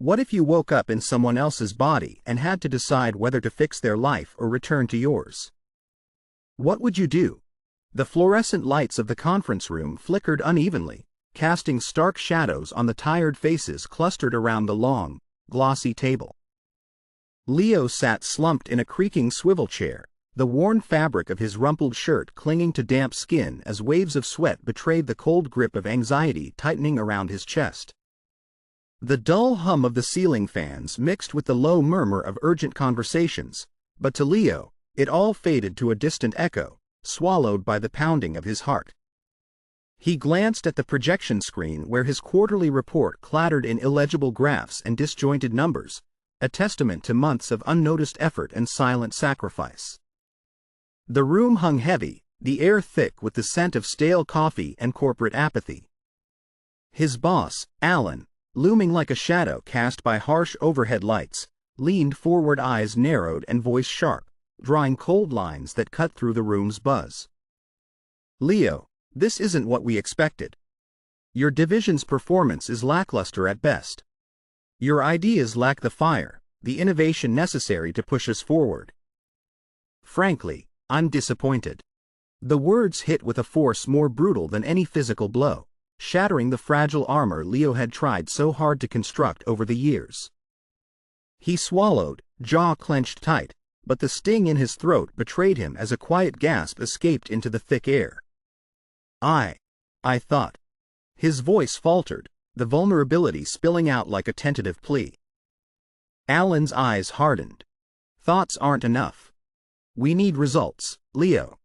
What if you woke up in someone else's body and had to decide whether to fix their life or return to yours? What would you do? The fluorescent lights of the conference room flickered unevenly, casting stark shadows on the tired faces clustered around the long, glossy table. Leo sat slumped in a creaking swivel chair, the worn fabric of his rumpled shirt clinging to damp skin as waves of sweat betrayed the cold grip of anxiety tightening around his chest. The dull hum of the ceiling fans mixed with the low murmur of urgent conversations, but to Leo, it all faded to a distant echo, swallowed by the pounding of his heart. He glanced at the projection screen where his quarterly report clattered in illegible graphs and disjointed numbers, a testament to months of unnoticed effort and silent sacrifice. The room hung heavy, the air thick with the scent of stale coffee and corporate apathy. His boss, Alan, looming like a shadow cast by harsh overhead lights, leaned forward, eyes narrowed and voice sharp, drawing cold lines that cut through the room's buzz. Leo, this isn't what we expected. Your division's performance is lackluster at best. Your ideas lack the fire, the innovation necessary to push us forward. Frankly, I'm disappointed. The words hit with a force more brutal than any physical blow, shattering the fragile armor Leo had tried so hard to construct over the years. He swallowed, jaw clenched tight, but the sting in his throat betrayed him as a quiet gasp escaped into the thick air. I thought. His voice faltered, the vulnerability spilling out like a tentative plea. Alan's eyes hardened. Thoughts aren't enough. We need results, Leo.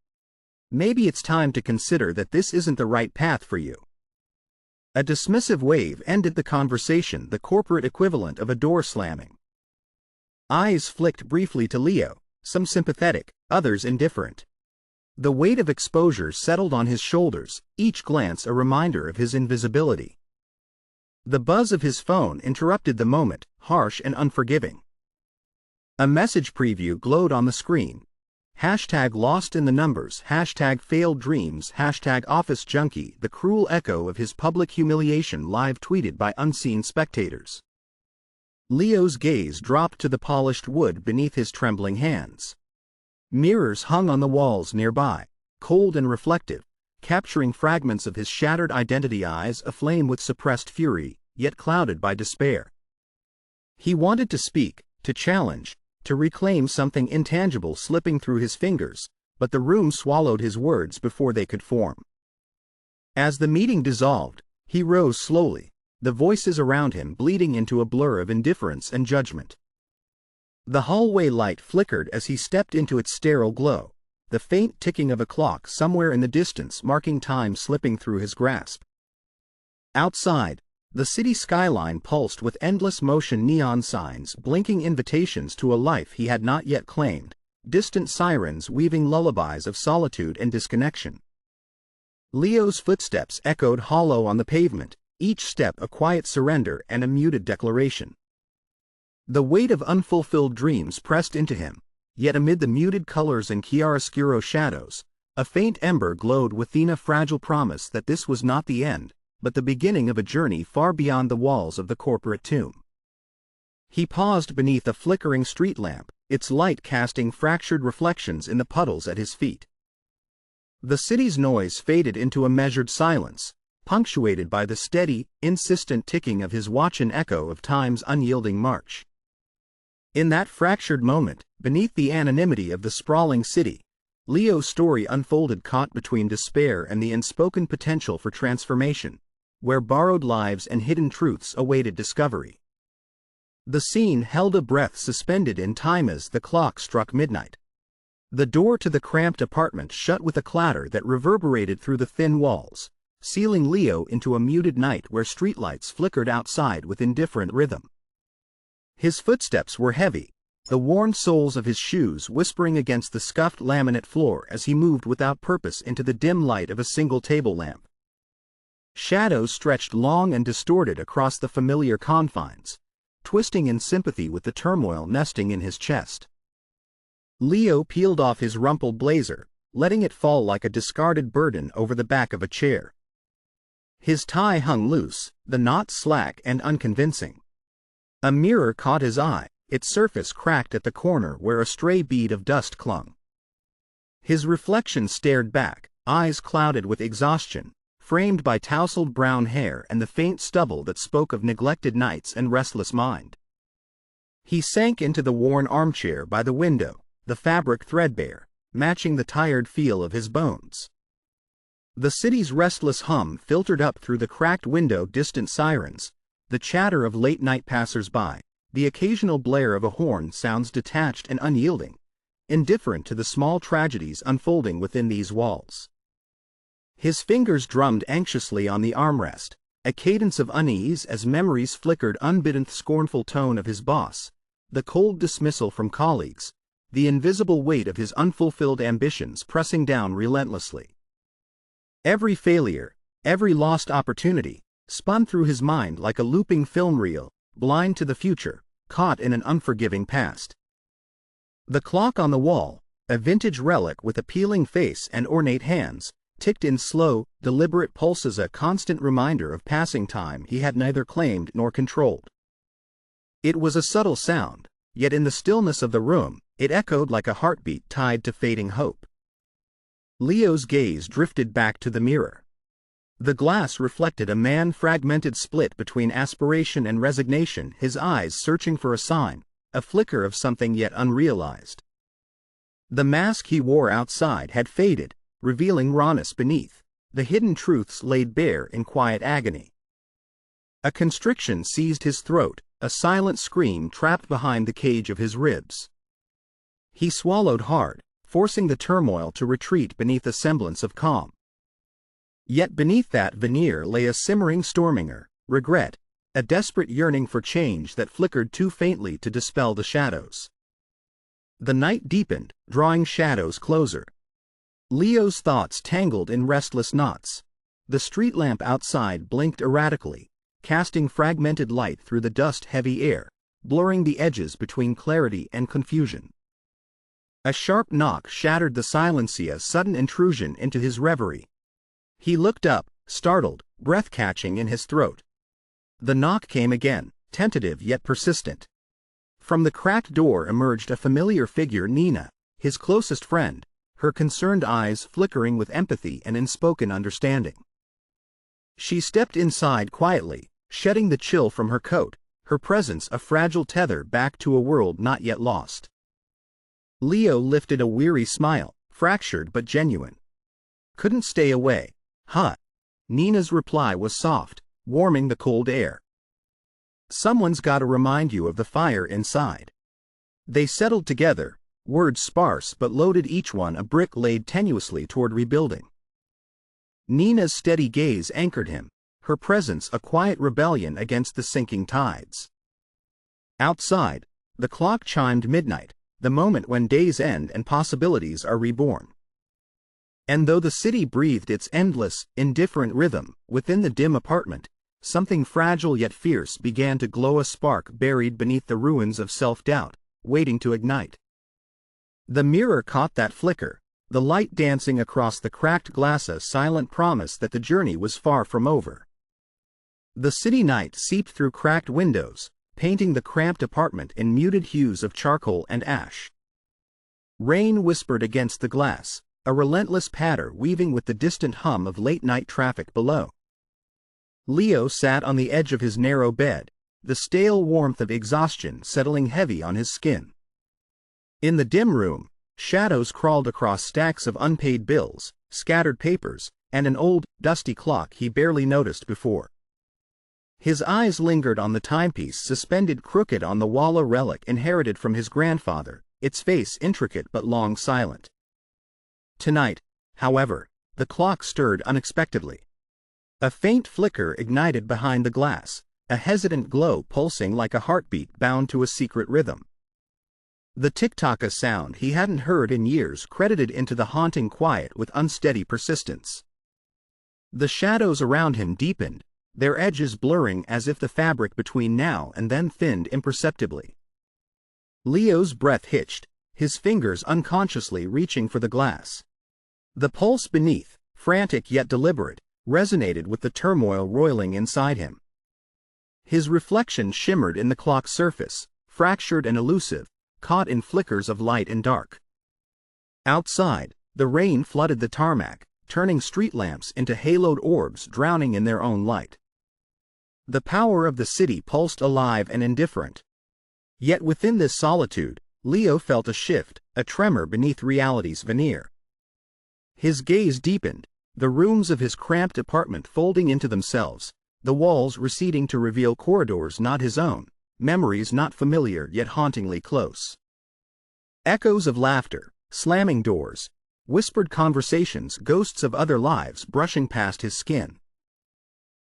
Maybe it's time to consider that this isn't the right path for you. A dismissive wave ended the conversation, the corporate equivalent of a door slamming. Eyes flicked briefly to Leo, some sympathetic, others indifferent. The weight of exposure settled on his shoulders, each glance a reminder of his invisibility. The buzz of his phone interrupted the moment, harsh and unforgiving. A message preview glowed on the screen. Hashtag lost in the numbers, hashtag failed dreams, hashtag office junkie, the cruel echo of his public humiliation live tweeted by unseen spectators. Leo's gaze dropped to the polished wood beneath his trembling hands. Mirrors hung on the walls nearby, cold and reflective, capturing fragments of his shattered identity, eyes aflame with suppressed fury, yet clouded by despair. He wanted to speak, to challenge, to reclaim something intangible slipping through his fingers, but the room swallowed his words before they could form. As the meeting dissolved, he rose slowly, the voices around him bleeding into a blur of indifference and judgment. The hallway light flickered as he stepped into its sterile glow, the faint ticking of a clock somewhere in the distance marking time slipping through his grasp. Outside, the city skyline pulsed with endless motion, neon signs blinking invitations to a life he had not yet claimed, distant sirens weaving lullabies of solitude and disconnection. Leo's footsteps echoed hollow on the pavement, each step a quiet surrender and a muted declaration. The weight of unfulfilled dreams pressed into him, yet amid the muted colors and chiaroscuro shadows, a faint ember glowed within, a fragile promise that this was not the end, but the beginning of a journey far beyond the walls of the corporate tomb. He paused beneath a flickering street lamp, its light casting fractured reflections in the puddles at his feet. The city's noise faded into a measured silence, punctuated by the steady, insistent ticking of his watch, an echo of time's unyielding march. In that fractured moment, beneath the anonymity of the sprawling city, Leo's story unfolded, caught between despair and the unspoken potential for transformation, where borrowed lives and hidden truths awaited discovery. The scene held a breath suspended in time as the clock struck midnight. The door to the cramped apartment shut with a clatter that reverberated through the thin walls, sealing Leo into a muted night where streetlights flickered outside with indifferent rhythm. His footsteps were heavy, the worn soles of his shoes whispering against the scuffed laminate floor as he moved without purpose into the dim light of a single table lamp. Shadows stretched long and distorted across the familiar confines, twisting in sympathy with the turmoil nesting in his chest. Leo peeled off his rumpled blazer, letting it fall like a discarded burden over the back of a chair. His tie hung loose, the knot slack and unconvincing. A mirror caught his eye, its surface cracked at the corner where a stray bead of dust clung. His reflection stared back, eyes clouded with exhaustion, framed by tousled brown hair and the faint stubble that spoke of neglected nights and restless mind. He sank into the worn armchair by the window, the fabric threadbare, matching the tired feel of his bones. The city's restless hum filtered up through the cracked window, distant sirens, the chatter of late-night passers-by, the occasional blare of a horn sounds detached and unyielding, indifferent to the small tragedies unfolding within these walls. His fingers drummed anxiously on the armrest, a cadence of unease as memories flickered unbidden, the scornful tone of his boss, the cold dismissal from colleagues, the invisible weight of his unfulfilled ambitions pressing down relentlessly. Every failure, every lost opportunity, spun through his mind like a looping film reel, blind to the future, caught in an unforgiving past. The clock on the wall, a vintage relic with a peeling face and ornate hands, ticked in slow, deliberate pulses, a constant reminder of passing time he had neither claimed nor controlled. It was a subtle sound, yet in the stillness of the room, it echoed like a heartbeat tied to fading hope. Leo's gaze drifted back to the mirror. The glass reflected a man fragmented, split between aspiration and resignation, his eyes searching for a sign, a flicker of something yet unrealized. The mask he wore outside had faded, revealing rawness beneath, the hidden truths laid bare in quiet agony. A constriction seized his throat, a silent scream trapped behind the cage of his ribs. He swallowed hard, forcing the turmoil to retreat beneath a semblance of calm. Yet beneath that veneer lay a simmering storminger, regret, a desperate yearning for change that flickered too faintly to dispel the shadows. The night deepened, drawing shadows closer. Leo's thoughts tangled in restless knots. The street lamp outside blinked erratically, casting fragmented light through the dust-heavy air, blurring the edges between clarity and confusion. A sharp knock shattered the silence, a sudden intrusion into his reverie. He looked up, startled, breath catching in his throat. The knock came again, tentative yet persistent. From the cracked door emerged a familiar figure, Nina, his closest friend, her concerned eyes flickering with empathy and unspoken understanding. She stepped inside quietly, shedding the chill from her coat, her presence a fragile tether back to a world not yet lost. Leo lifted a weary smile, fractured but genuine. "Couldn't stay away, huh?" Nina's reply was soft, warming the cold air. "Someone's gotta remind you of the fire inside." They settled together, words sparse but loaded, each one a brick laid tenuously toward rebuilding. Nina's steady gaze anchored him, her presence a quiet rebellion against the sinking tides. Outside, the clock chimed midnight, the moment when days end and possibilities are reborn. And though the city breathed its endless, indifferent rhythm, within the dim apartment, something fragile yet fierce began to glow, a spark buried beneath the ruins of self-doubt, waiting to ignite. The mirror caught that flicker, the light dancing across the cracked glass, a silent promise that the journey was far from over. The city night seeped through cracked windows, painting the cramped apartment in muted hues of charcoal and ash. Rain whispered against the glass, a relentless patter weaving with the distant hum of late-night traffic below. Leo sat on the edge of his narrow bed, the stale warmth of exhaustion settling heavy on his skin. In the dim room, shadows crawled across stacks of unpaid bills, scattered papers, and an old, dusty clock he barely noticed before. His eyes lingered on the timepiece suspended crooked on the wall, a relic inherited from his grandfather, its face intricate but long silent. Tonight, however, the clock stirred unexpectedly. A faint flicker ignited behind the glass, a hesitant glow pulsing like a heartbeat bound to a secret rhythm. The tick-tock, a sound he hadn't heard in years, credited into the haunting quiet with unsteady persistence. The shadows around him deepened, their edges blurring as if the fabric between now and then thinned imperceptibly. Leo's breath hitched, his fingers unconsciously reaching for the glass. The pulse beneath, frantic yet deliberate, resonated with the turmoil roiling inside him. His reflection shimmered in the clock's surface, fractured and elusive, caught in flickers of light and dark. Outside, the rain flooded the tarmac, turning street lamps into haloed orbs drowning in their own light. The power of the city pulsed alive and indifferent. Yet within this solitude, Leo felt a shift, a tremor beneath reality's veneer. His gaze deepened, the rooms of his cramped apartment folding into themselves, the walls receding to reveal corridors not his own, memories not familiar yet hauntingly close. Echoes of laughter, slamming doors, whispered conversations, ghosts of other lives brushing past his skin.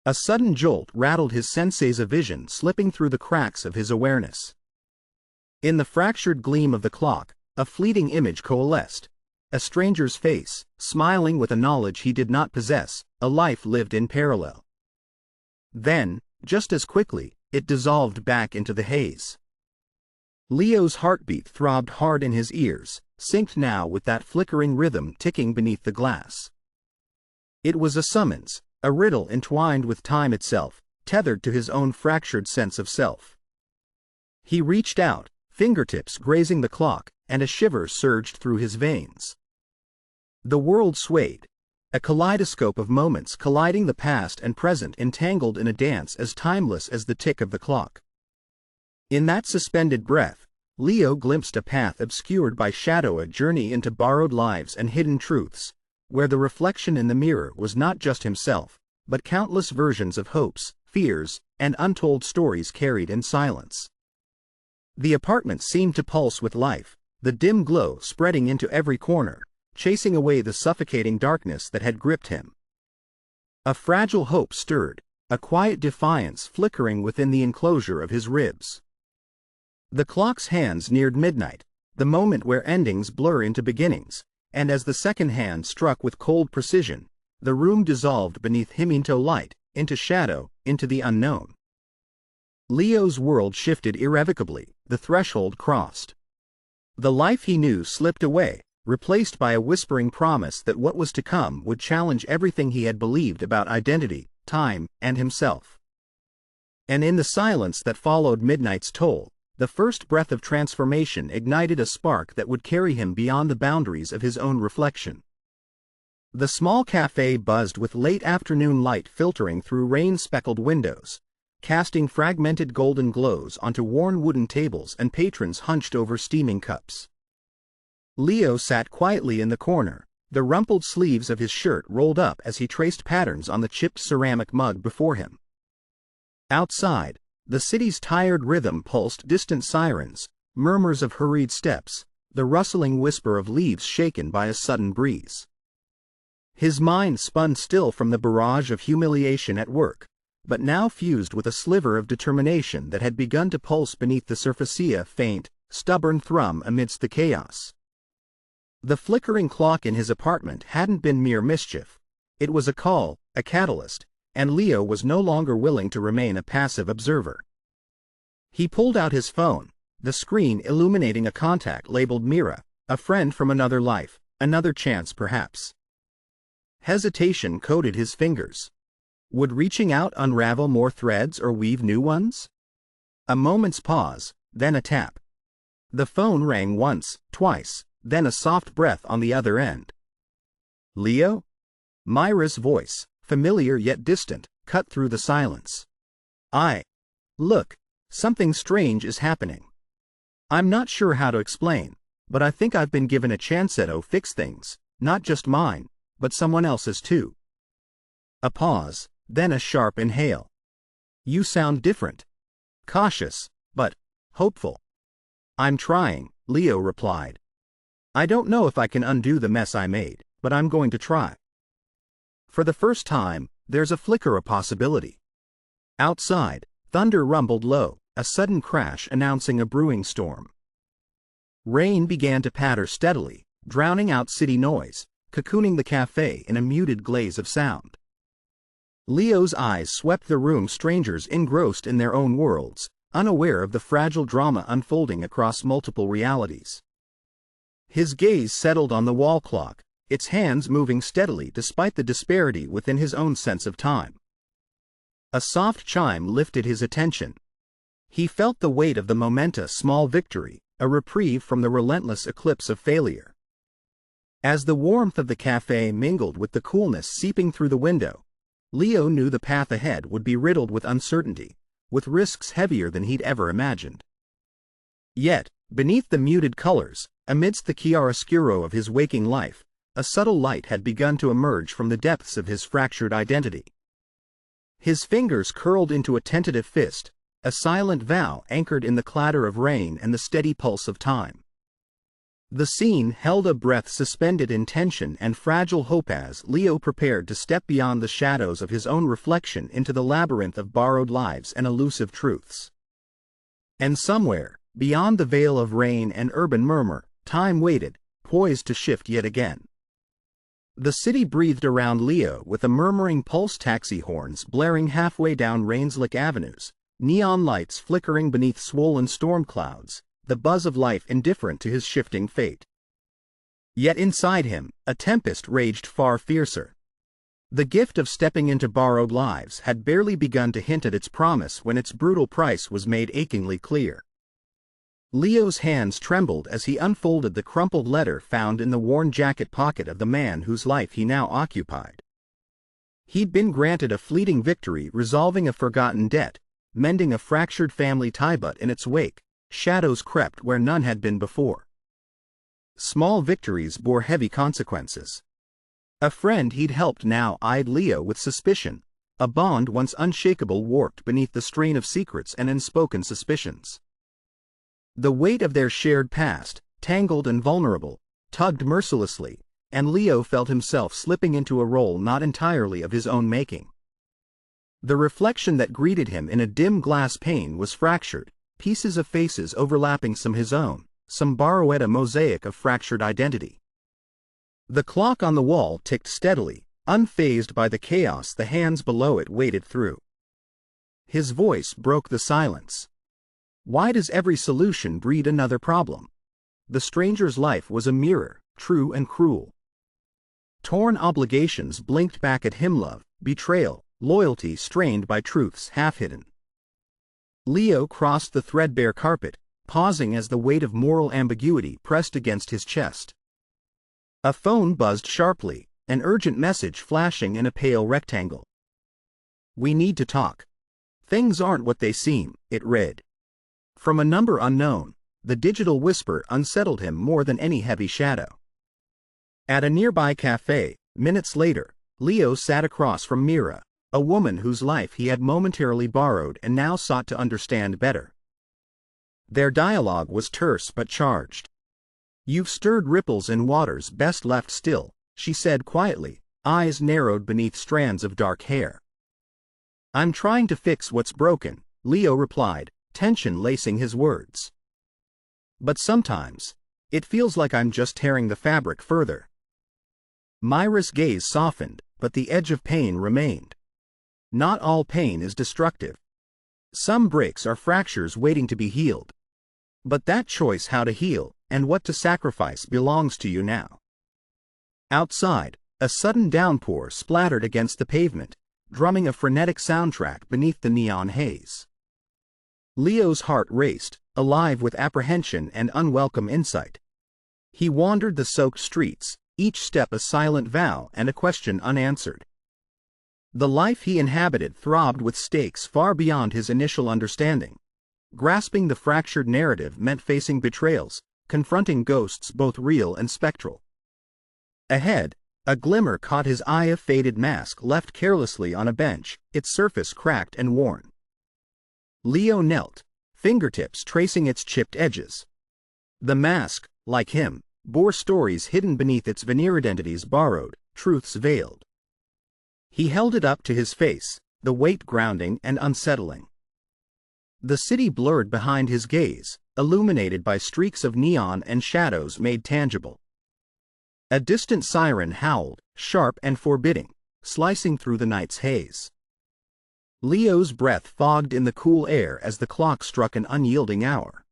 A sudden jolt rattled his senses, a vision slipping through the cracks of his awareness. In the fractured gleam of the clock, a fleeting image coalesced. A stranger's face, smiling with a knowledge he did not possess, a life lived in parallel. Then, just as quickly, it dissolved back into the haze. Leo's heartbeat throbbed hard in his ears, synced now with that flickering rhythm ticking beneath the glass. It was a summons, a riddle entwined with time itself, tethered to his own fractured sense of self. He reached out, fingertips grazing the clock, and a shiver surged through his veins. The world swayed, a kaleidoscope of moments colliding, the past and present entangled in a dance as timeless as the tick of the clock. In that suspended breath, Leo glimpsed a path obscured by shadow, a journey into borrowed lives and hidden truths, where the reflection in the mirror was not just himself, but countless versions of hopes, fears, and untold stories carried in silence. The apartment seemed to pulse with life, the dim glow spreading into every corner, chasing away the suffocating darkness that had gripped him. A fragile hope stirred, a quiet defiance flickering within the enclosure of his ribs. The clock's hands neared midnight, the moment where endings blur into beginnings, and as the second hand struck with cold precision, the room dissolved beneath him into light, into shadow, into the unknown. Leo's world shifted irrevocably, the threshold crossed. The life he knew slipped away, replaced by a whispering promise that what was to come would challenge everything he had believed about identity, time, and himself. And in the silence that followed midnight's toll, the first breath of transformation ignited a spark that would carry him beyond the boundaries of his own reflection. The small cafe buzzed with late afternoon light filtering through rain-speckled windows, casting fragmented golden glows onto worn wooden tables and patrons hunched over steaming cups. Leo sat quietly in the corner, the rumpled sleeves of his shirt rolled up as he traced patterns on the chipped ceramic mug before him. Outside, the city's tired rhythm pulsed, distant sirens, murmurs of hurried steps, the rustling whisper of leaves shaken by a sudden breeze. His mind spun still from the barrage of humiliation at work, but now fused with a sliver of determination that had begun to pulse beneath the surface, a faint, stubborn thrum amidst the chaos. The flickering clock in his apartment hadn't been mere mischief. It was a call, a catalyst, and Leo was no longer willing to remain a passive observer. He pulled out his phone, the screen illuminating a contact labeled Mira, a friend from another life, another chance perhaps. Hesitation coated his fingers. Would reaching out unravel more threads or weave new ones? A moment's pause, then a tap. The phone rang once, twice, then a soft breath on the other end. Leo? Myra's voice, familiar yet distant, cut through the silence. Look, something strange is happening. I'm not sure how to explain, but I think I've been given a chance to fix things, not just mine, but someone else's too. A pause, then a sharp inhale. You sound different. Cautious, but hopeful. I'm trying, Leo replied. I don't know if I can undo the mess I made, but I'm going to try. For the first time, there's a flicker of possibility. Outside, thunder rumbled low, a sudden crash announcing a brewing storm. Rain began to patter steadily, drowning out city noise, cocooning the cafe in a muted glaze of sound. Leo's eyes swept the room, strangers engrossed in their own worlds, unaware of the fragile drama unfolding across multiple realities. His gaze settled on the wall clock, its hands moving steadily despite the disparity within his own sense of time. A soft chime lifted his attention. He felt the weight of the momentous small victory, a reprieve from the relentless eclipse of failure. As the warmth of the cafe mingled with the coolness seeping through the window, Leo knew the path ahead would be riddled with uncertainty, with risks heavier than he'd ever imagined. Yet, beneath the muted colors, amidst the chiaroscuro of his waking life, a subtle light had begun to emerge from the depths of his fractured identity. His fingers curled into a tentative fist, a silent vow anchored in the clatter of rain and the steady pulse of time. The scene held a breath suspended in tension and fragile hope as Leo prepared to step beyond the shadows of his own reflection into the labyrinth of borrowed lives and elusive truths. And somewhere, beyond the veil of rain and urban murmur, time waited, poised to shift yet again. The city breathed around Leo with the murmuring pulse taxi horns blaring halfway down Rainslick avenues, neon lights flickering beneath swollen storm clouds, the buzz of life indifferent to his shifting fate. Yet inside him, a tempest raged far fiercer. The gift of stepping into borrowed lives had barely begun to hint at its promise when its brutal price was made achingly clear. Leo's hands trembled as he unfolded the crumpled letter found in the worn jacket pocket of the man whose life he now occupied. He'd been granted a fleeting victory resolving a forgotten debt, mending a fractured family tie, but in its wake, shadows crept where none had been before. Small victories bore heavy consequences. A friend he'd helped now eyed Leo with suspicion, a bond once unshakable warped beneath the strain of secrets and unspoken suspicions. The weight of their shared past, tangled and vulnerable, tugged mercilessly, and Leo felt himself slipping into a role not entirely of his own making. The reflection that greeted him in a dim glass pane was fractured, pieces of faces overlapping some his own, some borrowed, a mosaic of fractured identity. The clock on the wall ticked steadily, unfazed by the chaos the hands below it waded through. His voice broke the silence. Why does every solution breed another problem? The stranger's life was a mirror, true and cruel. Torn obligations blinked back at him, love, betrayal, loyalty strained by truths half-hidden. Leo crossed the threadbare carpet, pausing as the weight of moral ambiguity pressed against his chest. A phone buzzed sharply, an urgent message flashing in a pale rectangle. "We need to talk. Things aren't what they seem," it read. From a number unknown, the digital whisper unsettled him more than any heavy shadow. At a nearby cafe, minutes later, Leo sat across from Mira, a woman whose life he had momentarily borrowed and now sought to understand better. Their dialogue was terse but charged. "You've stirred ripples in waters best left still," she said quietly, eyes narrowed beneath strands of dark hair. "I'm trying to fix what's broken," Leo replied, tension lacing his words. "But sometimes, it feels like I'm just tearing the fabric further." Myra's gaze softened, but the edge of pain remained. Not all pain is destructive. Some breaks are fractures waiting to be healed. But that choice how to heal, and what to sacrifice, belongs to you now. Outside, a sudden downpour splattered against the pavement, drumming a frenetic soundtrack beneath the neon haze. Leo's heart raced, alive with apprehension and unwelcome insight. He wandered the soaked streets, each step a silent vow and a question unanswered. The life he inhabited throbbed with stakes far beyond his initial understanding. Grasping the fractured narrative meant facing betrayals, confronting ghosts both real and spectral. Ahead, a glimmer caught his eye, a faded mask left carelessly on a bench, its surface cracked and worn. Leo knelt, fingertips tracing its chipped edges. The mask, like him, bore stories hidden beneath its veneer, identities borrowed, truths veiled. He held it up to his face, the weight grounding and unsettling. The city blurred behind his gaze, illuminated by streaks of neon and shadows made tangible. A distant siren howled, sharp and forbidding, slicing through the night's haze. Leo's breath fogged in the cool air as the clock struck an unyielding hour.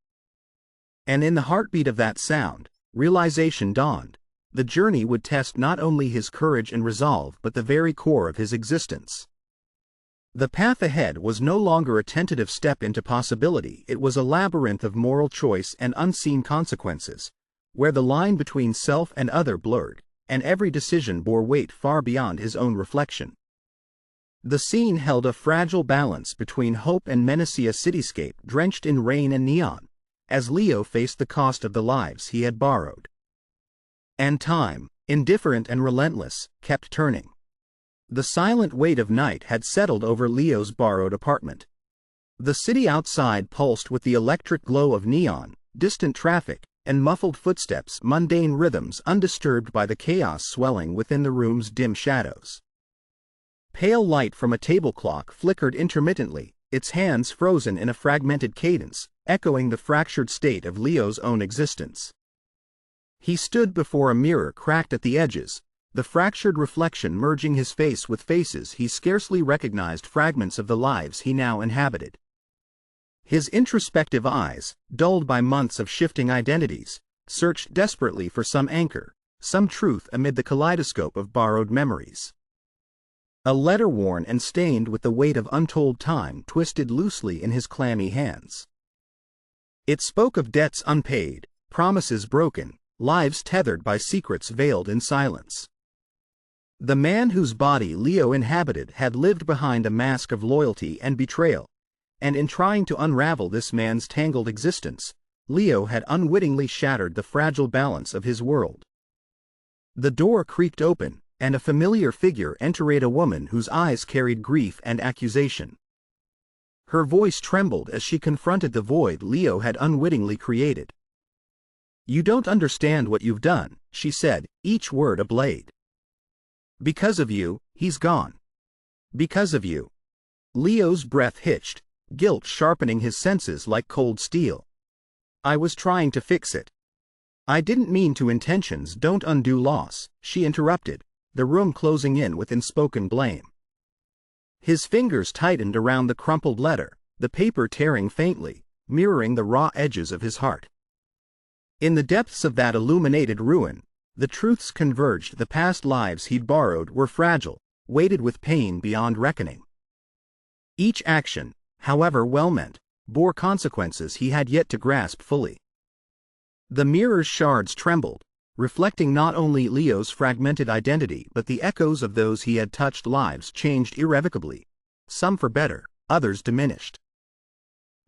And in the heartbeat of that sound, realization dawned. The journey would test not only his courage and resolve but the very core of his existence. The path ahead was no longer a tentative step into possibility, it was a labyrinth of moral choice and unseen consequences, where the line between self and other blurred, and every decision bore weight far beyond his own reflection. The scene held a fragile balance between hope and menace, a cityscape drenched in rain and neon, as Leo faced the cost of the lives he had borrowed. And time, indifferent and relentless, kept turning. The silent weight of night had settled over Leo's borrowed apartment. The city outside pulsed with the electric glow of neon, distant traffic, and muffled footsteps, mundane rhythms undisturbed by the chaos swelling within the room's dim shadows. Pale light from a table clock flickered intermittently, its hands frozen in a fragmented cadence, echoing the fractured state of Leo's own existence. He stood before a mirror cracked at the edges, the fractured reflection merging his face with faces he scarcely recognized, fragments of the lives he now inhabited. His introspective eyes, dulled by months of shifting identities, searched desperately for some anchor, some truth amid the kaleidoscope of borrowed memories. A letter worn and stained with the weight of untold time twisted loosely in his clammy hands. It spoke of debts unpaid, promises broken, lives tethered by secrets veiled in silence. The man whose body Leo inhabited had lived behind a mask of loyalty and betrayal, and in trying to unravel this man's tangled existence, Leo had unwittingly shattered the fragile balance of his world. The door creaked open, and a familiar figure entered, a woman whose eyes carried grief and accusation. Her voice trembled as she confronted the void Leo had unwittingly created. "You don't understand what you've done," she said, each word a blade. "Because of you, he's gone. Because of you." Leo's breath hitched, guilt sharpening his senses like cold steel. "I was trying to fix it." "I didn't mean to." "Intentions don't undo loss," she interrupted, the room closing in with unspoken blame. His fingers tightened around the crumpled letter, the paper tearing faintly, mirroring the raw edges of his heart. In the depths of that illuminated ruin, the truths converged. The past lives he'd borrowed were fragile, weighted with pain beyond reckoning. Each action, however well-meant, bore consequences he had yet to grasp fully. The mirror's shards trembled, reflecting not only Leo's fragmented identity but the echoes of those he had touched. Lives changed irrevocably, some for better, others diminished.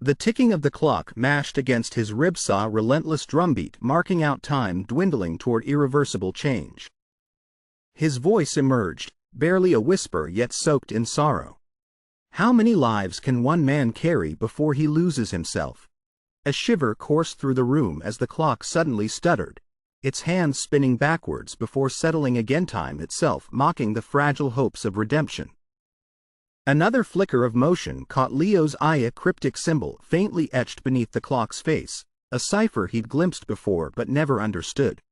The ticking of the clock mashed against his ribs saw a relentless drumbeat marking out time dwindling toward irreversible change. His voice emerged, barely a whisper yet soaked in sorrow. "How many lives can one man carry before he loses himself?" A shiver coursed through the room as the clock suddenly stuttered, its hands spinning backwards before settling again, time itself mocking the fragile hopes of redemption. Another flicker of motion caught Leo's eye, a cryptic symbol faintly etched beneath the clock's face, a cipher he'd glimpsed before but never understood.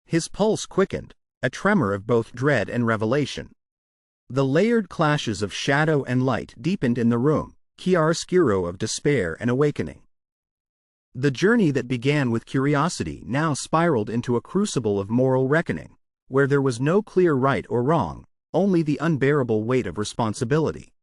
His pulse quickened, a tremor of both dread and revelation. The layered clashes of shadow and light deepened in the room, chiaroscuro of despair and awakening. The journey that began with curiosity now spiraled into a crucible of moral reckoning, where there was no clear right or wrong, only the unbearable weight of responsibility.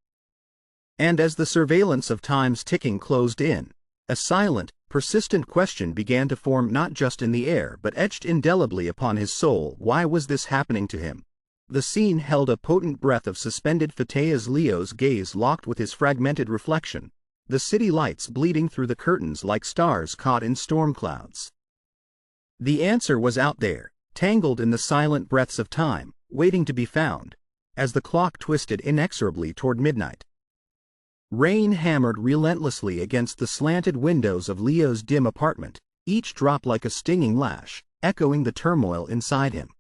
And as the surveillance of time's ticking closed in, a silent, persistent question began to form, not just in the air but etched indelibly upon his soul. Why was this happening to him? The scene held a potent breath of suspended fate as Leo's gaze locked with his fragmented reflection, the city lights bleeding through the curtains like stars caught in storm clouds. The answer was out there, tangled in the silent breaths of time, waiting to be found, as the clock twisted inexorably toward midnight. Rain hammered relentlessly against the slanted windows of Leo's dim apartment, each drop like a stinging lash, echoing the turmoil inside him.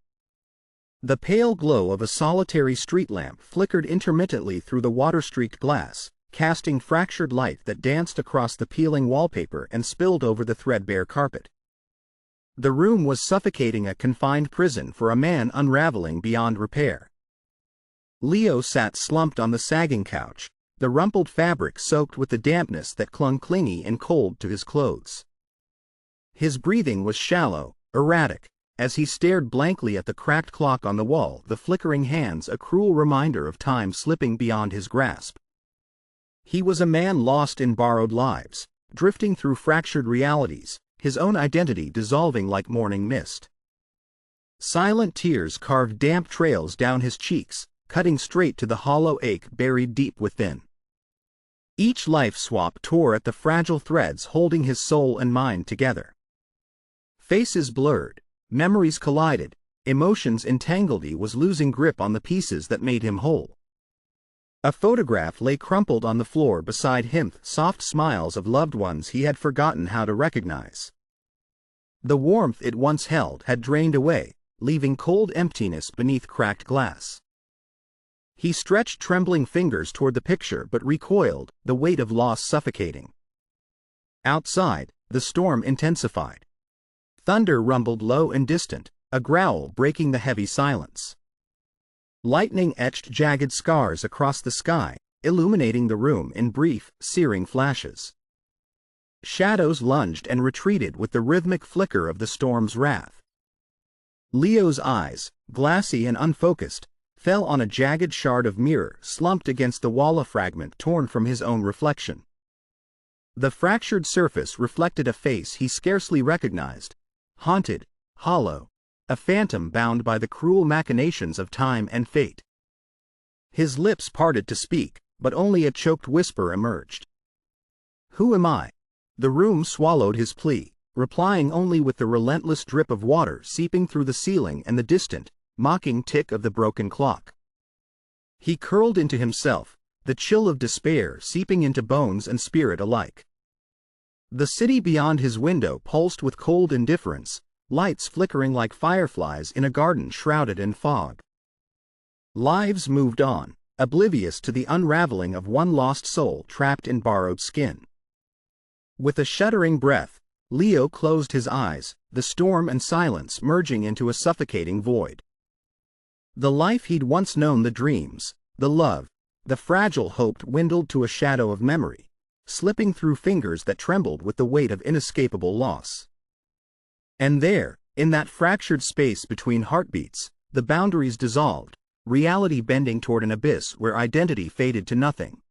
The pale glow of a solitary street lamp flickered intermittently through the water-streaked glass, casting fractured light that danced across the peeling wallpaper and spilled over the threadbare carpet. The room was suffocating, a confined prison for a man unraveling beyond repair. Leo sat slumped on the sagging couch, the rumpled fabric soaked with the dampness that clung clingy and cold to his clothes. His breathing was shallow, erratic, as he stared blankly at the cracked clock on the wall, the flickering hands a cruel reminder of time slipping beyond his grasp. He was a man lost in borrowed lives, drifting through fractured realities, his own identity dissolving like morning mist. Silent tears carved damp trails down his cheeks, cutting straight to the hollow ache buried deep within. Each life swap tore at the fragile threads holding his soul and mind together. Faces blurred, memories collided, emotions entangled. He was losing grip on the pieces that made him whole. A photograph lay crumpled on the floor beside him, soft smiles of loved ones he had forgotten how to recognize. The warmth it once held had drained away, leaving cold emptiness beneath cracked glass. He stretched trembling fingers toward the picture but recoiled, the weight of loss suffocating. Outside, the storm intensified. Thunder rumbled low and distant, a growl breaking the heavy silence. Lightning etched jagged scars across the sky, illuminating the room in brief, searing flashes. Shadows lunged and retreated with the rhythmic flicker of the storm's wrath. Leo's eyes, glassy and unfocused, fell on a jagged shard of mirror slumped against the wall, a fragment torn from his own reflection. The fractured surface reflected a face he scarcely recognized, haunted, hollow, a phantom bound by the cruel machinations of time and fate. His lips parted to speak, but only a choked whisper emerged. "Who am I?" The room swallowed his plea, replying only with the relentless drip of water seeping through the ceiling and the distant, mocking tick of the broken clock. He curled into himself, the chill of despair seeping into bones and spirit alike. The city beyond his window pulsed with cold indifference, lights flickering like fireflies in a garden shrouded in fog. Lives moved on, oblivious to the unraveling of one lost soul trapped in borrowed skin. With a shuddering breath, Leo closed his eyes, the storm and silence merging into a suffocating void. The life he'd once known, the dreams, the love, the fragile hope dwindled to a shadow of memory, slipping through fingers that trembled with the weight of inescapable loss. And there, in that fractured space between heartbeats, the boundaries dissolved, reality bending toward an abyss where identity faded to nothing.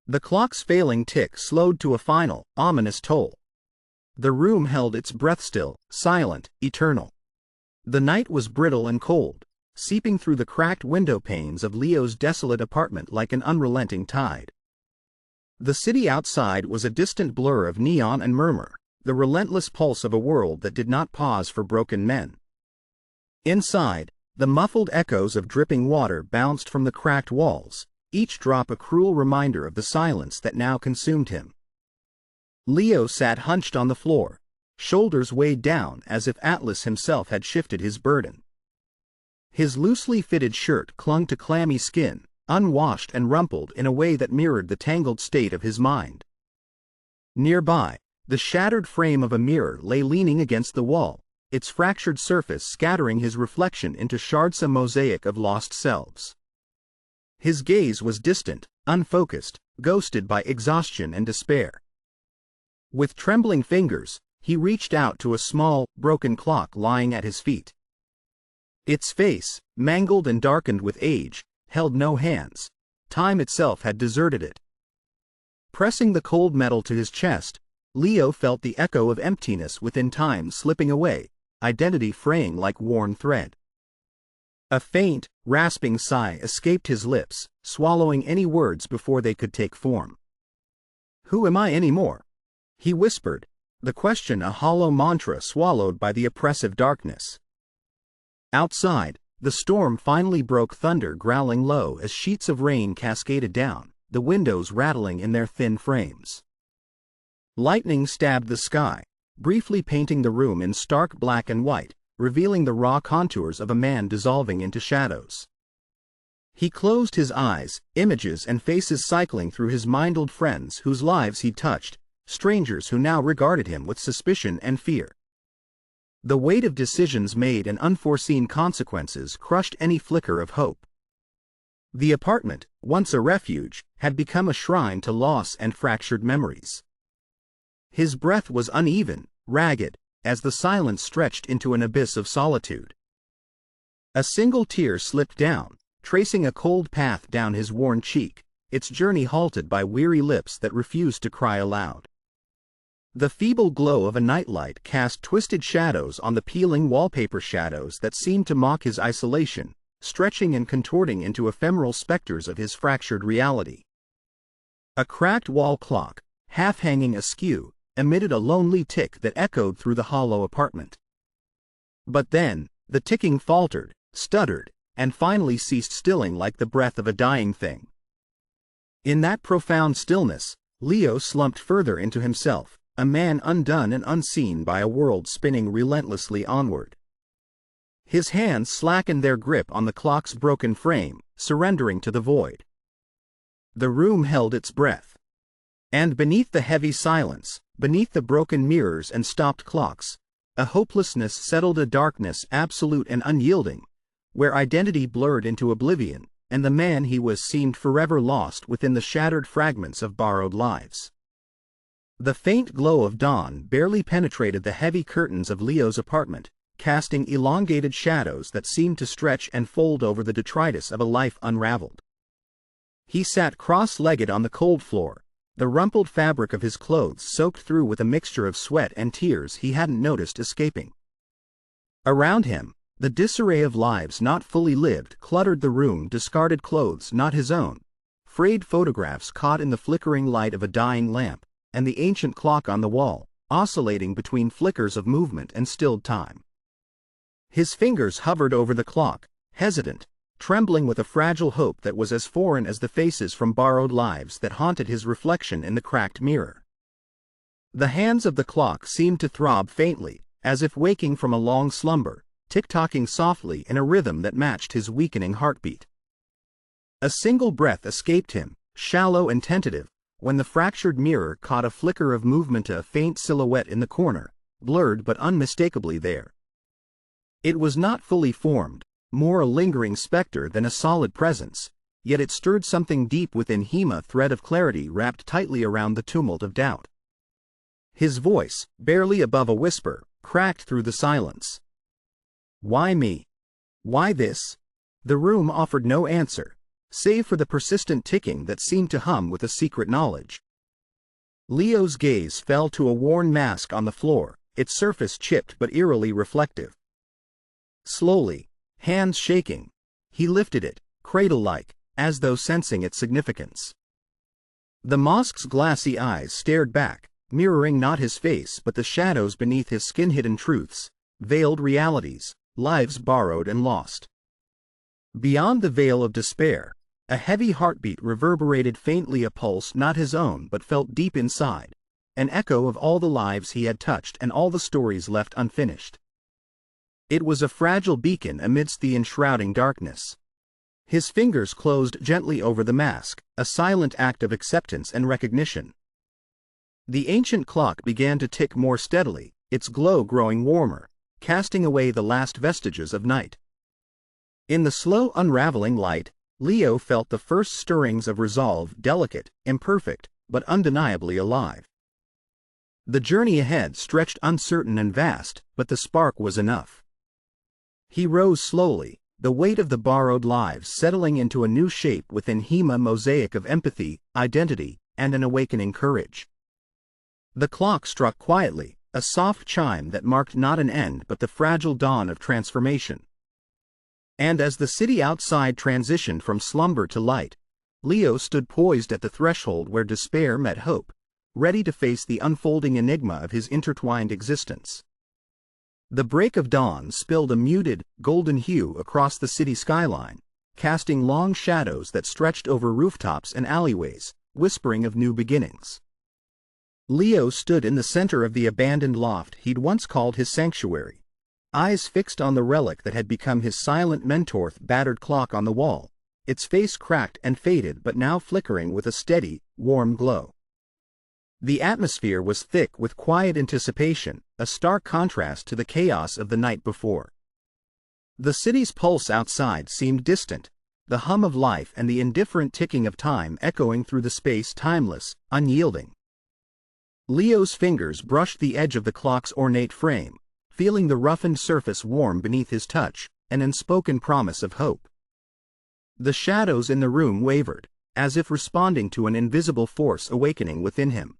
The clock's failing tick slowed to a final, ominous toll. The room held its breath, still, silent, eternal. The night was brittle and cold, seeping through the cracked window panes of Leo's desolate apartment like an unrelenting tide. The city outside was a distant blur of neon and murmur, the relentless pulse of a world that did not pause for broken men. Inside, the muffled echoes of dripping water bounced from the cracked walls, each drop a cruel reminder of the silence that now consumed him. Leo sat hunched on the floor, shoulders weighed down as if Atlas himself had shifted his burden. His loosely fitted shirt clung to clammy skin, unwashed and rumpled in a way that mirrored the tangled state of his mind. Nearby, the shattered frame of a mirror lay leaning against the wall, its fractured surface scattering his reflection into shards, a mosaic of lost selves. His gaze was distant, unfocused, ghosted by exhaustion and despair. With trembling fingers, he reached out to a small, broken clock lying at his feet. Its face, mangled and darkened with age, held no hands. Time itself had deserted it. Pressing the cold metal to his chest, Leo felt the echo of emptiness within, time slipping away, identity fraying like worn thread. A faint, rasping sigh escaped his lips, swallowing any words before they could take form. "Who am I anymore?" he whispered, the question a hollow mantra swallowed by the oppressive darkness. Outside, the storm finally broke, thunder growling low as sheets of rain cascaded down, the windows rattling in their thin frames. Lightning stabbed the sky, briefly painting the room in stark black and white, revealing the raw contours of a man dissolving into shadows. He closed his eyes, images and faces cycling through his mind, old friends whose lives he'd touched, strangers who now regarded him with suspicion and fear. The weight of decisions made and unforeseen consequences crushed any flicker of hope. The apartment, once a refuge, had become a shrine to loss and fractured memories. His breath was uneven, ragged, as the silence stretched into an abyss of solitude. A single tear slipped down, tracing a cold path down his worn cheek, its journey halted by weary lips that refused to cry aloud. The feeble glow of a nightlight cast twisted shadows on the peeling wallpaper, shadows that seemed to mock his isolation, stretching and contorting into ephemeral specters of his fractured reality. A cracked wall clock, half hanging askew, emitted a lonely tick that echoed through the hollow apartment. But then, the ticking faltered, stuttered, and finally ceased, stilling like the breath of a dying thing. In that profound stillness, Leo slumped further into himself, a man undone and unseen by a world spinning relentlessly onward. His hands slackened their grip on the clock's broken frame, surrendering to the void. The room held its breath. And beneath the heavy silence, beneath the broken mirrors and stopped clocks, a hopelessness settled, a darkness absolute and unyielding, where identity blurred into oblivion, and the man he was seemed forever lost within the shattered fragments of borrowed lives. The faint glow of dawn barely penetrated the heavy curtains of Leo's apartment, casting elongated shadows that seemed to stretch and fold over the detritus of a life unraveled. He sat cross-legged on the cold floor, the rumpled fabric of his clothes soaked through with a mixture of sweat and tears he hadn't noticed escaping. Around him, the disarray of lives not fully lived cluttered the room, discarded clothes not his own, frayed photographs caught in the flickering light of a dying lamp, and the ancient clock on the wall, oscillating between flickers of movement and stilled time. His fingers hovered over the clock, hesitant, trembling with a fragile hope that was as foreign as the faces from borrowed lives that haunted his reflection in the cracked mirror. The hands of the clock seemed to throb faintly, as if waking from a long slumber, tick-tocking softly in a rhythm that matched his weakening heartbeat. A single breath escaped him, shallow and tentative, when the fractured mirror caught a flicker of movement, a faint silhouette in the corner, blurred but unmistakably there. It was not fully formed, more a lingering specter than a solid presence, yet it stirred something deep within him, a thread of clarity wrapped tightly around the tumult of doubt. His voice, barely above a whisper, cracked through the silence. "Why me? Why this?" The room offered no answer, save for the persistent ticking that seemed to hum with a secret knowledge. Leo's gaze fell to a worn mask on the floor, its surface chipped but eerily reflective. Slowly, hands shaking, he lifted it, cradle-like, as though sensing its significance. The mask's glassy eyes stared back, mirroring not his face but the shadows beneath his skin, hidden truths, veiled realities, lives borrowed and lost. Beyond the veil of despair, a heavy heartbeat reverberated faintly, a pulse not his own but felt deep inside, an echo of all the lives he had touched and all the stories left unfinished. It was a fragile beacon amidst the enshrouding darkness. His fingers closed gently over the mask, a silent act of acceptance and recognition. The ancient clock began to tick more steadily, its glow growing warmer, casting away the last vestiges of night. In the slow unraveling light, Leo felt the first stirrings of resolve, delicate, imperfect, but undeniably alive. The journey ahead stretched uncertain and vast, but the spark was enough. He rose slowly, the weight of the borrowed lives settling into a new shape within him, a mosaic of empathy, identity, and an awakening courage. The clock struck quietly, a soft chime that marked not an end but the fragile dawn of transformation. And as the city outside transitioned from slumber to light, Leo stood poised at the threshold where despair met hope, ready to face the unfolding enigma of his intertwined existence. The break of dawn spilled a muted, golden hue across the city skyline, casting long shadows that stretched over rooftops and alleyways, whispering of new beginnings. Leo stood in the center of the abandoned loft he'd once called his sanctuary, eyes fixed on the relic that had become his silent mentor, the battered clock on the wall, its face cracked and faded but now flickering with a steady, warm glow. The atmosphere was thick with quiet anticipation, a stark contrast to the chaos of the night before. The city's pulse outside seemed distant, the hum of life and the indifferent ticking of time echoing through the space, timeless, unyielding. Leo's fingers brushed the edge of the clock's ornate frame, feeling the roughened surface warm beneath his touch, an unspoken promise of hope. The shadows in the room wavered, as if responding to an invisible force awakening within him.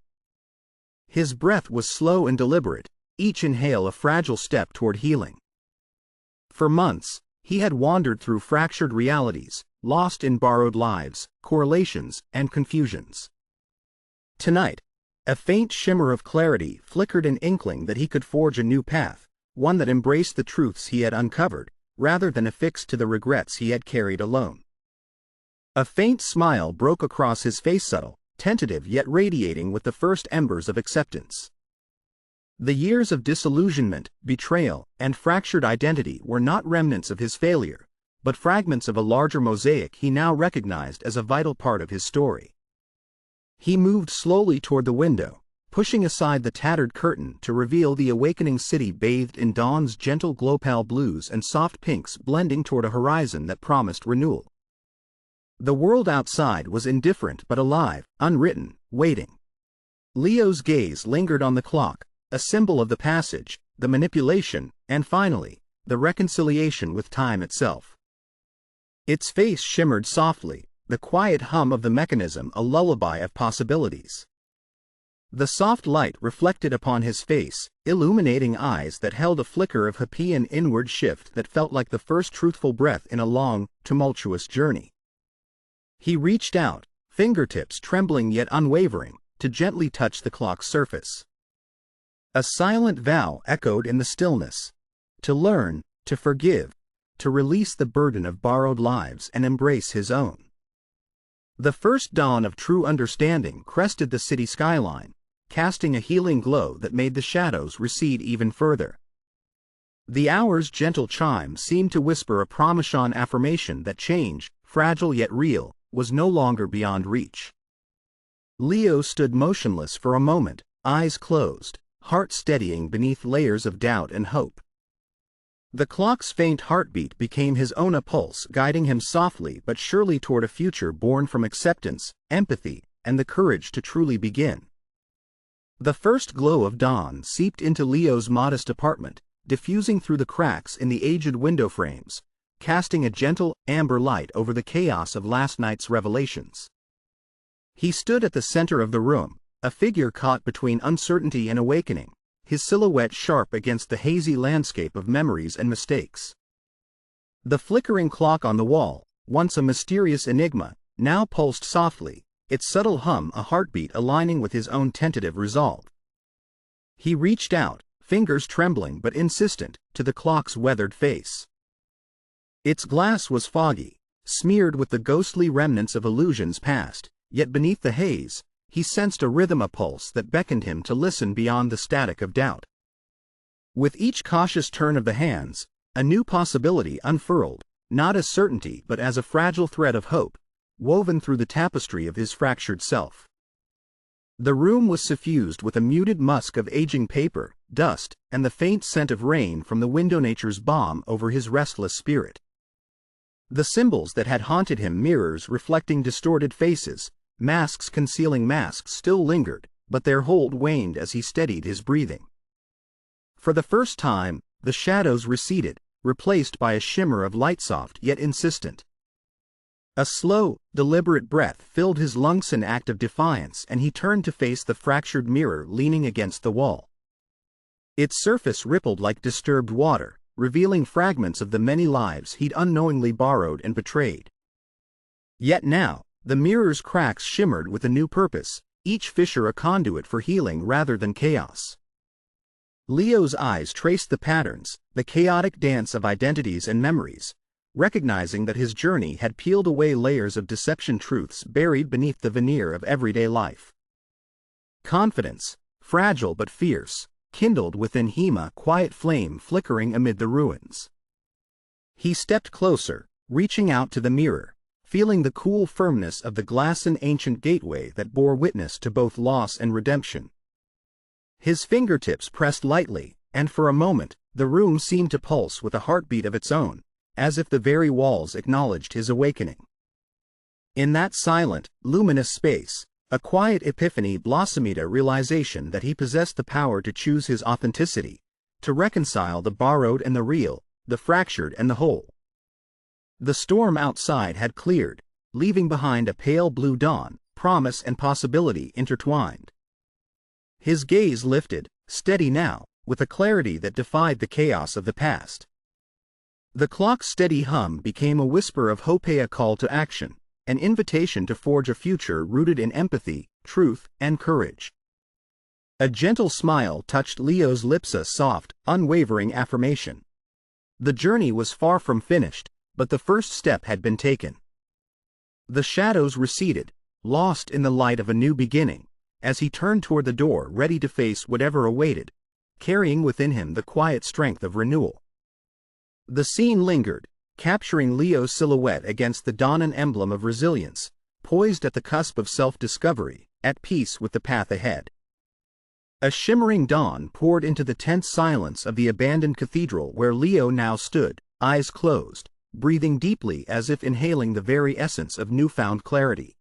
His breath was slow and deliberate, each inhale a fragile step toward healing. For months, he had wandered through fractured realities, lost in borrowed lives, correlations, and confusions. Tonight, a faint shimmer of clarity flickered, an inkling that he could forge a new path, one that embraced the truths he had uncovered, rather than affixed to the regrets he had carried alone. A faint smile broke across his face, subtle, tentative yet radiating with the first embers of acceptance. The years of disillusionment, betrayal, and fractured identity were not remnants of his failure, but fragments of a larger mosaic he now recognized as a vital part of his story. He moved slowly toward the window, pushing aside the tattered curtain to reveal the awakening city bathed in dawn's gentle glow, pale blues and soft pinks blending toward a horizon that promised renewal. The world outside was indifferent but alive, unwritten, waiting. Leo's gaze lingered on the clock, a symbol of the passage, the manipulation, and finally, the reconciliation with time itself. Its face shimmered softly, the quiet hum of the mechanism a lullaby of possibilities. The soft light reflected upon his face, illuminating eyes that held a flicker of happy and inward shift that felt like the first truthful breath in a long, tumultuous journey. He reached out, fingertips trembling yet unwavering, to gently touch the clock's surface. A silent vow echoed in the stillness: to learn, to forgive, to release the burden of borrowed lives and embrace his own. The first dawn of true understanding crested the city skyline, casting a healing glow that made the shadows recede even further. The hour's gentle chime seemed to whisper a promise-on affirmation that change, fragile yet real, was no longer beyond reach. Leo stood motionless for a moment, eyes closed, heart steadying beneath layers of doubt and hope. The clock's faint heartbeat became his own, a pulse guiding him softly but surely toward a future born from acceptance, empathy, and the courage to truly begin. The first glow of dawn seeped into Leo's modest apartment, diffusing through the cracks in the aged window frames, casting a gentle, amber light over the chaos of last night's revelations. He stood at the center of the room, a figure caught between uncertainty and awakening, his silhouette sharp against the hazy landscape of memories and mistakes. The flickering clock on the wall, once a mysterious enigma, now pulsed softly, its subtle hum a heartbeat aligning with his own tentative resolve. He reached out, fingers trembling but insistent, to the clock's weathered face. Its glass was foggy, smeared with the ghostly remnants of illusions past, yet beneath the haze, he sensed a rhythm, a pulse that beckoned him to listen beyond the static of doubt. With each cautious turn of the hands, a new possibility unfurled, not as certainty but as a fragile thread of hope, woven through the tapestry of his fractured self. The room was suffused with a muted musk of aging paper, dust, and the faint scent of rain from the window, nature's balm over his restless spirit. The symbols that had haunted him, mirrors reflecting distorted faces, masks concealing masks, still lingered, but their hold waned as he steadied his breathing. For the first time, the shadows receded, replaced by a shimmer of light, soft yet insistent. A slow, deliberate breath filled his lungs, an act of defiance, and he turned to face the fractured mirror leaning against the wall. Its surface rippled like disturbed water, revealing fragments of the many lives he'd unknowingly borrowed and betrayed. Yet now, the mirror's cracks shimmered with a new purpose, each fissure a conduit for healing rather than chaos. Leo's eyes traced the patterns, the chaotic dance of identities and memories, recognizing that his journey had peeled away layers of deception, truths buried beneath the veneer of everyday life. Confidence, fragile but fierce, kindled within him, a quiet flame flickering amid the ruins. He stepped closer, reaching out to the mirror, feeling the cool firmness of the glassen ancient gateway that bore witness to both loss and redemption. His fingertips pressed lightly, and for a moment, the room seemed to pulse with a heartbeat of its own, as if the very walls acknowledged his awakening. In that silent, luminous space, A quiet epiphany blossomed, a realization that he possessed the power to choose his authenticity, to reconcile the borrowed and the real, the fractured and the whole. The storm outside had cleared, leaving behind a pale blue dawn, promise and possibility intertwined. His gaze lifted, steady now, with a clarity that defied the chaos of the past. The clock's steady hum became a whisper of hope, a call to action, an invitation to forge a future rooted in empathy, truth, and courage. A gentle smile touched Leo's lips, a soft, unwavering affirmation. The journey was far from finished, but the first step had been taken. The shadows receded, lost in the light of a new beginning, as he turned toward the door, ready to face whatever awaited, carrying within him the quiet strength of renewal. The scene lingered, capturing Leo's silhouette against the dawn, an emblem of resilience, poised at the cusp of self-discovery, at peace with the path ahead. A shimmering dawn poured into the tense silence of the abandoned cathedral where Leo now stood, eyes closed, breathing deeply as if inhaling the very essence of newfound clarity.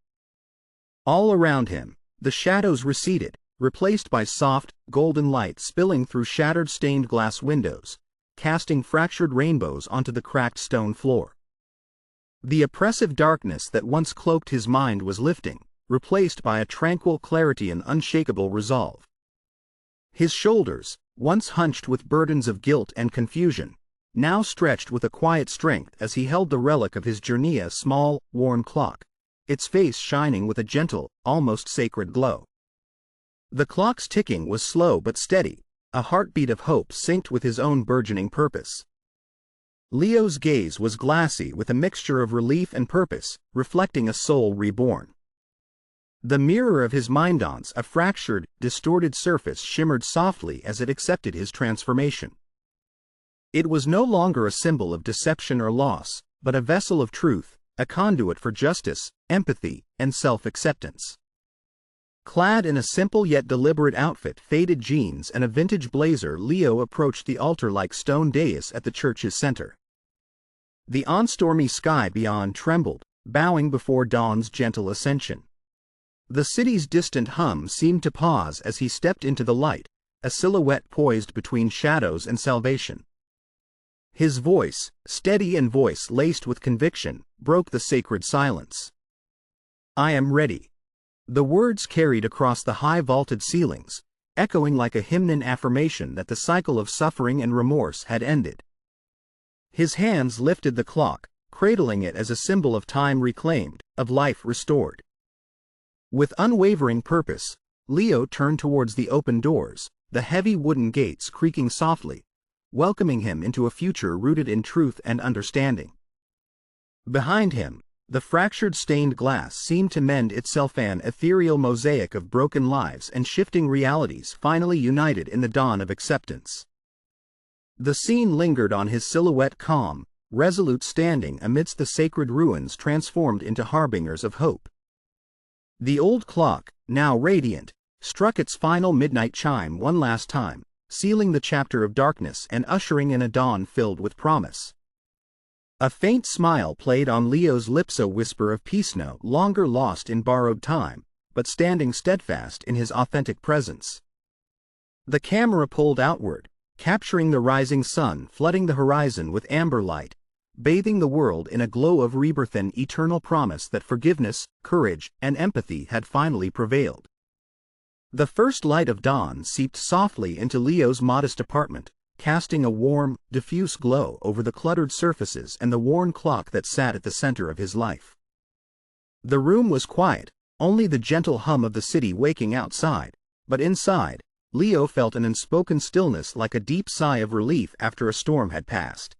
All around him, the shadows receded, replaced by soft, golden light spilling through shattered stained glass windows, casting fractured rainbows onto the cracked stone floor. The oppressive darkness that once cloaked his mind was lifting, replaced by a tranquil clarity and unshakable resolve. His shoulders, once hunched with burdens of guilt and confusion, now stretched with a quiet strength as he held the relic of his journey, a small, worn clock, its face shining with a gentle, almost sacred glow. The clock's ticking was slow but steady, a heartbeat of hope synced with his own burgeoning purpose. Leo's gaze was glassy with a mixture of relief and purpose, reflecting a soul reborn. The mirror of his mind's, a fractured, distorted surface, shimmered softly as it accepted his transformation. It was no longer a symbol of deception or loss, but a vessel of truth, a conduit for justice, empathy, and self-acceptance. Clad in a simple yet deliberate outfit, faded jeans and a vintage blazer, Leo approached the altar-like stone dais at the church's center. The on-stormy sky beyond trembled, bowing before dawn's gentle ascension. The city's distant hum seemed to pause as he stepped into the light, a silhouette poised between shadows and salvation. His voice, steady and voice-laced with conviction, broke the sacred silence. "I am ready." The words carried across the high vaulted ceilings, echoing like a hymn in affirmation that the cycle of suffering and remorse had ended. His hands lifted the clock, cradling it as a symbol of time reclaimed, of life restored. With unwavering purpose, Leo turned towards the open doors, the heavy wooden gates creaking softly, welcoming him into a future rooted in truth and understanding. Behind him, the fractured stained glass seemed to mend itself, an ethereal mosaic of broken lives and shifting realities finally united in the dawn of acceptance. The scene lingered on his silhouette, calm, resolute, standing amidst the sacred ruins transformed into harbingers of hope. The old clock, now radiant, struck its final midnight chime one last time, sealing the chapter of darkness and ushering in a dawn filled with promise. A faint smile played on Leo's lips, a whisper of peace no longer lost in borrowed time, but standing steadfast in his authentic presence. The camera pulled outward, capturing the rising sun, flooding the horizon with amber light, bathing the world in a glow of rebirth, and eternal promise that forgiveness, courage, and empathy had finally prevailed. The first light of dawn seeped softly into Leo's modest apartment, casting a warm, diffuse glow over the cluttered surfaces and the worn clock that sat at the center of his life. The room was quiet, only the gentle hum of the city waking outside, but inside, Leo felt an unspoken stillness, like a deep sigh of relief after a storm had passed.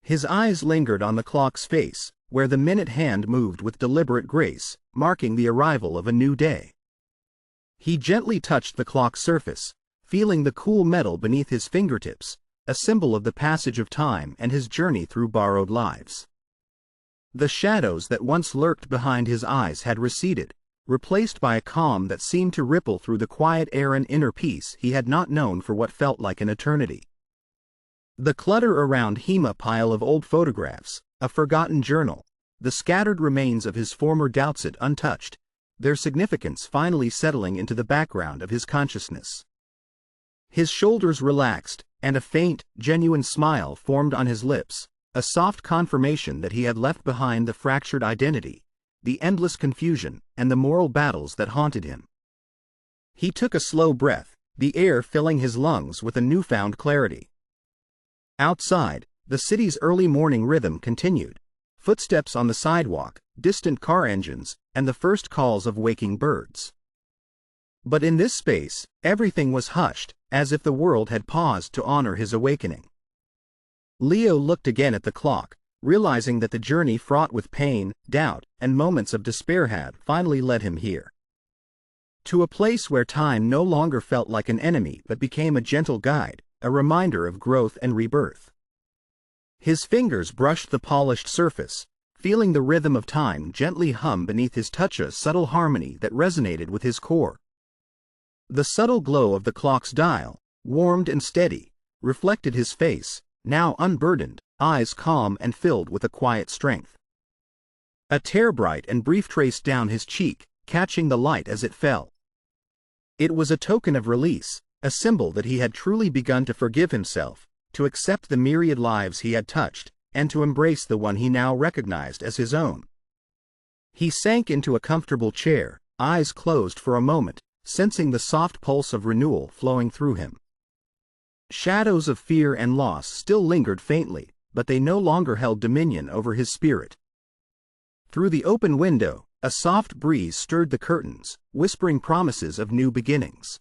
His eyes lingered on the clock's face, where the minute hand moved with deliberate grace, marking the arrival of a new day. He gently touched the clock's surface, feeling the cool metal beneath his fingertips, a symbol of the passage of time and his journey through borrowed lives. The shadows that once lurked behind his eyes had receded, replaced by a calm that seemed to ripple through the quiet air, an inner peace he had not known for what felt like an eternity. The clutter around him, a pile of old photographs, a forgotten journal, the scattered remains of his former doubts, it untouched, their significance finally settling into the background of his consciousness. His shoulders relaxed, and a faint, genuine smile formed on his lips, a soft confirmation that he had left behind the fractured identity, the endless confusion, and the moral battles that haunted him. He took a slow breath, the air filling his lungs with a newfound clarity. Outside, the city's early morning rhythm continued. Footsteps on the sidewalk, distant car engines, and the first calls of waking birds. But in this space, everything was hushed, as if the world had paused to honor his awakening. Leo looked again at the clock, realizing that the journey fraught with pain, doubt, and moments of despair had finally led him here. To a place where time no longer felt like an enemy but became a gentle guide, a reminder of growth and rebirth. His fingers brushed the polished surface, feeling the rhythm of time gently hum beneath his touch, a subtle harmony that resonated with his core. The subtle glow of the clock's dial, warmed and steady, reflected his face, now unburdened, eyes calm and filled with a quiet strength. A tear bright and brief traced down his cheek, catching the light as it fell. It was a token of release, a symbol that he had truly begun to forgive himself, to accept the myriad lives he had touched, and to embrace the one he now recognized as his own. He sank into a comfortable chair, eyes closed for a moment, sensing the soft pulse of renewal flowing through him. Shadows of fear and loss still lingered faintly, but they no longer held dominion over his spirit. Through the open window, a soft breeze stirred the curtains, whispering promises of new beginnings.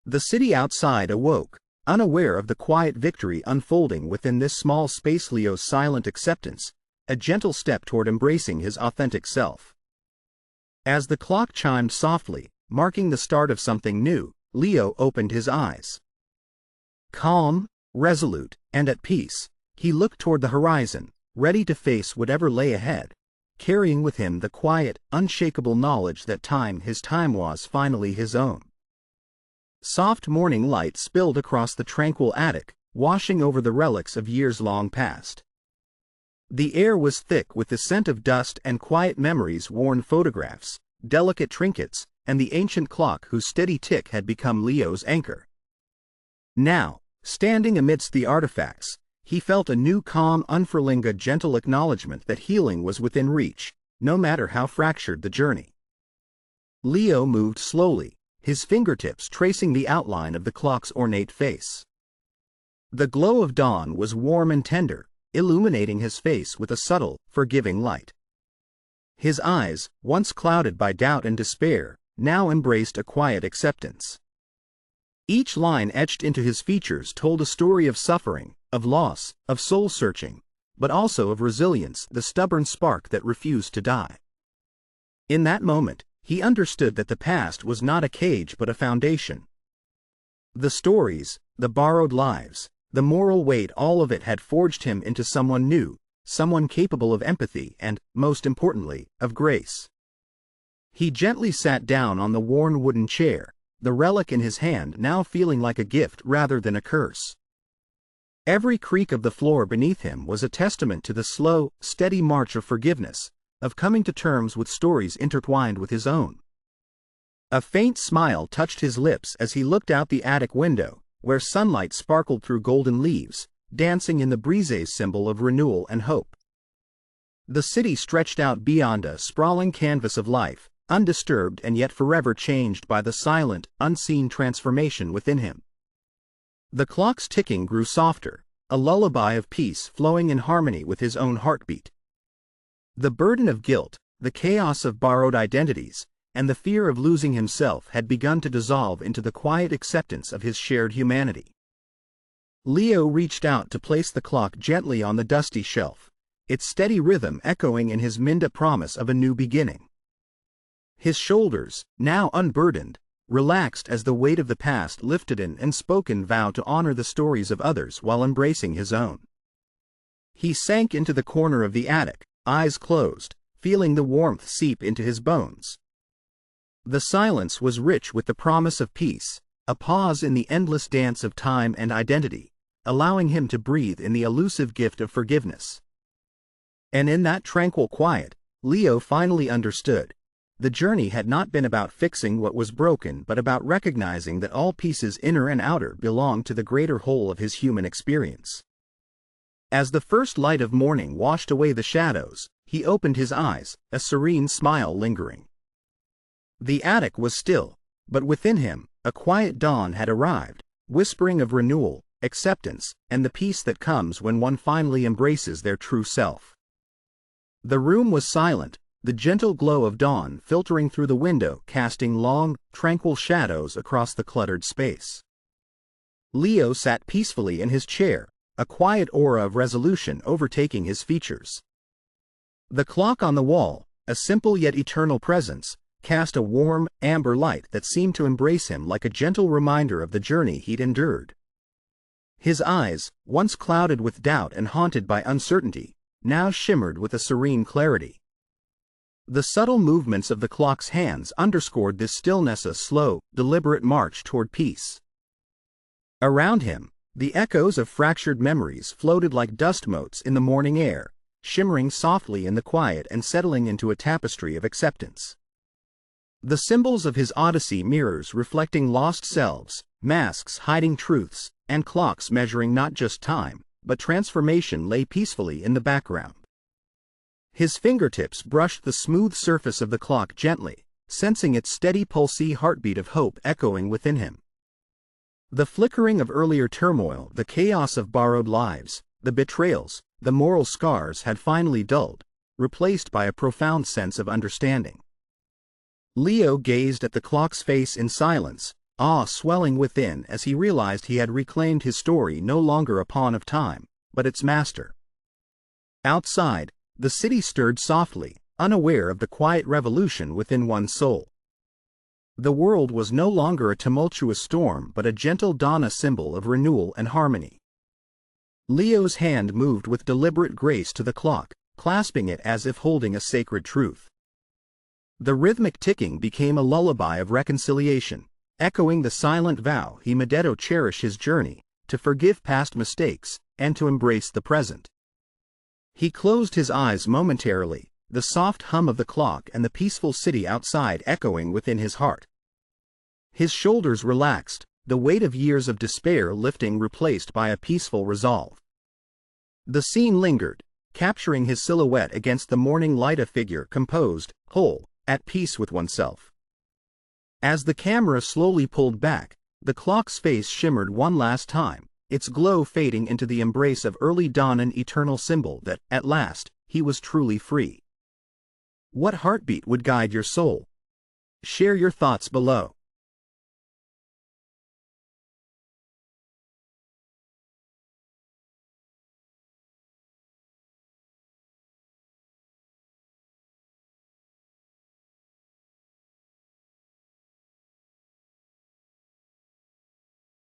The city outside awoke, unaware of the quiet victory unfolding within this small space. Leo's silent acceptance, a gentle step toward embracing his authentic self. As the clock chimed softly, marking the start of something new, Leo opened his eyes. Calm, resolute, and at peace, he looked toward the horizon, ready to face whatever lay ahead, carrying with him the quiet, unshakable knowledge that his time was finally his own. Soft morning light spilled across the tranquil attic, washing over the relics of years long past. The air was thick with the scent of dust and quiet memories, worn photographs, delicate trinkets, and the ancient clock whose steady tick had become Leo's anchor. Now, standing amidst the artifacts, he felt a new calm unfurling, a gentle acknowledgement that healing was within reach, no matter how fractured the journey. Leo moved slowly, his fingertips tracing the outline of the clock's ornate face. The glow of dawn was warm and tender, illuminating his face with a subtle, forgiving light. His eyes, once clouded by doubt and despair, now embraced a quiet acceptance. Each line etched into his features told a story of suffering, of loss, of soul-searching, but also of resilience, the stubborn spark that refused to die. In that moment, he understood that the past was not a cage but a foundation. The stories, the borrowed lives, the moral weight, all of it had forged him into someone new, someone capable of empathy and, most importantly, of grace. He gently sat down on the worn wooden chair, the relic in his hand now feeling like a gift rather than a curse. Every creak of the floor beneath him was a testament to the slow, steady march of forgiveness, of coming to terms with stories intertwined with his own. A faint smile touched his lips as he looked out the attic window, where sunlight sparkled through golden leaves, dancing in the breeze, symbol of renewal and hope. The city stretched out beyond, a sprawling canvas of life, undisturbed and yet forever changed by the silent, unseen transformation within him. The clock's ticking grew softer, a lullaby of peace flowing in harmony with his own heartbeat. The burden of guilt, the chaos of borrowed identities, and the fear of losing himself had begun to dissolve into the quiet acceptance of his shared humanity. Leo reached out to place the clock gently on the dusty shelf, its steady rhythm echoing in his mind, a promise of a new beginning. His shoulders, now unburdened, relaxed as the weight of the past lifted an unspoken vow to honor the stories of others while embracing his own. He sank into the corner of the attic, eyes closed, feeling the warmth seep into his bones. The silence was rich with the promise of peace, a pause in the endless dance of time and identity, allowing him to breathe in the elusive gift of forgiveness. And in that tranquil quiet, Leo finally understood. the journey had not been about fixing what was broken but about recognizing that all pieces inner and outer belonged to the greater whole of his human experience. As the first light of morning washed away the shadows, he opened his eyes, a serene smile lingering. The attic was still, but within him, a quiet dawn had arrived, whispering of renewal, acceptance, and the peace that comes when one finally embraces their true self. The room was silent, the gentle glow of dawn filtering through the window casting long, tranquil shadows across the cluttered space. Leo sat peacefully in his chair, a quiet aura of resolution overtaking his features. The clock on the wall, a simple yet eternal presence, cast a warm, amber light that seemed to embrace him like a gentle reminder of the journey he'd endured. His eyes, once clouded with doubt and haunted by uncertainty, now shimmered with a serene clarity. The subtle movements of the clock's hands underscored this stillness, a slow, deliberate march toward peace. Around him, the echoes of fractured memories floated like dust motes in the morning air, shimmering softly in the quiet and settling into a tapestry of acceptance. The symbols of his odyssey, mirrors reflecting lost selves, masks hiding truths, and clocks measuring not just time, but transformation, lay peacefully in the background. His fingertips brushed the smooth surface of the clock gently, sensing its steady pulsy heartbeat of hope echoing within him. The flickering of earlier turmoil, the chaos of borrowed lives, the betrayals, the moral scars had finally dulled, replaced by a profound sense of understanding. Leo gazed at the clock's face in silence, awe swelling within as he realized he had reclaimed his story, no longer a pawn of time, but its master. Outside, the city stirred softly, unaware of the quiet revolution within one's soul. The world was no longer a tumultuous storm but a gentle dawn, a symbol of renewal and harmony. Leo's hand moved with deliberate grace to the clock, clasping it as if holding a sacred truth. The rhythmic ticking became a lullaby of reconciliation, echoing the silent vow he made to cherish his journey, to forgive past mistakes, and to embrace the present. He closed his eyes momentarily, the soft hum of the clock and the peaceful city outside echoing within his heart. His shoulders relaxed, the weight of years of despair lifting, replaced by a peaceful resolve. The scene lingered, capturing his silhouette against the morning light, a figure composed, whole, at peace with oneself. As the camera slowly pulled back, the clock's face shimmered one last time, its glow fading into the embrace of early dawn, an eternal symbol that, at last, he was truly free. What heartbeat would guide your soul? Share your thoughts below.